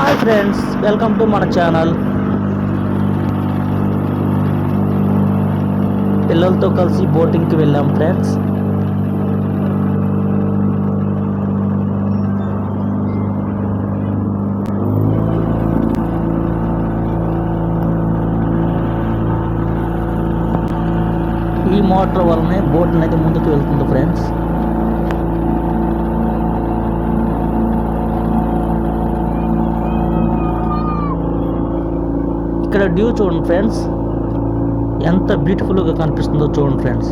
Hi friends, welcome to మన channel. పిల్లలతో కలిసి బోటింగ్కి వెళ్ళాం ఫ్రెండ్స్. ఈ మోటార్ వల్లనే బోట్ అనేది ముందుకు వెళ్తుంది ఫ్రెండ్స్. ఇక్కడ డ్యూ చూడండి ఫ్రెండ్స్, ఎంత బ్యూటిఫుల్గా కనిపిస్తుందో చూడండి ఫ్రెండ్స్.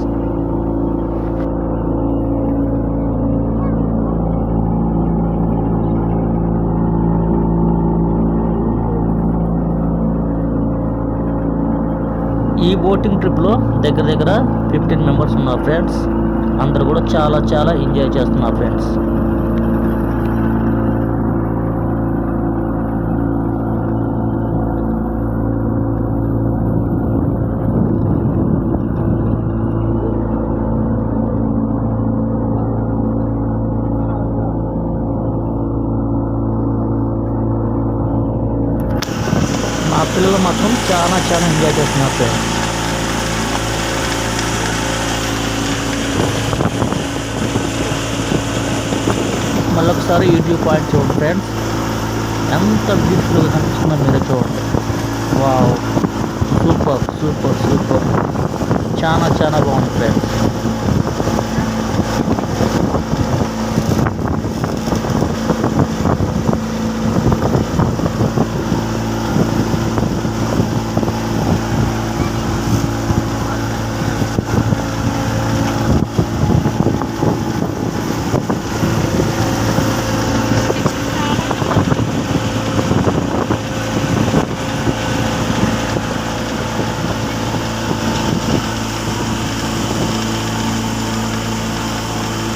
ఈ బోటింగ్ ట్రిప్లో దగ్గర 15 మెంబర్స్ ఉన్నారు ఫ్రెండ్స్. అందరు కూడా చాలా ఎంజాయ్ చేస్తున్నారు ఫ్రెండ్స్. మా పిల్లలు మాత్రం చాలా ఎంజాయ్ చేస్తున్నారు ఫ్రెండ్స్. మళ్ళొకసారి యూట్యూబ్ పాయింట్ చూడండి ఫ్రెండ్స్, ఎంత బ్యూటిఫుల్గా కనిపిస్తుందో మీరే చూడండి. వావ్, సూపర్ చాలా బాగుంది ఫ్రెండ్స్.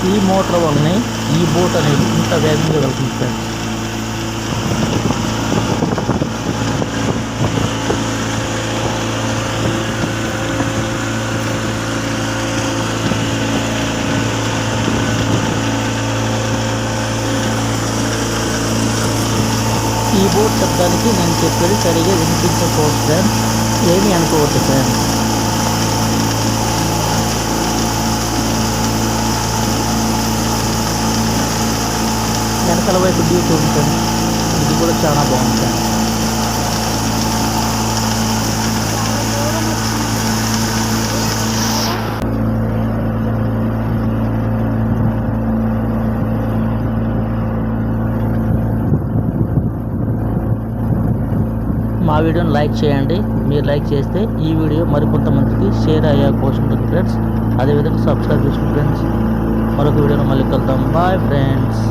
ఈ మోటార్ వల్లనే ఈ బోట్ అనేది ఇంత వేగంగా వెళ్తుంది ఫ్రెండ్స్. ఈ బోట్ శబ్దానికి నేను చెప్పేది సరిగా వినిపించకపోవచ్చు ఫ్రెండ్స్, ఏమీ అనుకోవద్దు ఫ్రెండ్స్. వెనకాల వైపు డ్యూ చూడండి, ఇది కూడా చాలా బాగుంది. మా వీడియోని లైక్ చేయండి. మీరు లైక్ చేస్తే ఈ వీడియో మరికొంతమందికి షేర్ అయ్యే అవకాశం ఉంటుంది ఫ్రెండ్స్. అదేవిధంగా సబ్స్క్రైబ్ చేసుకోండి ఫ్రెండ్స్. మరొక వీడియోలో మళ్ళీ కలుద్దాం. Bye friends.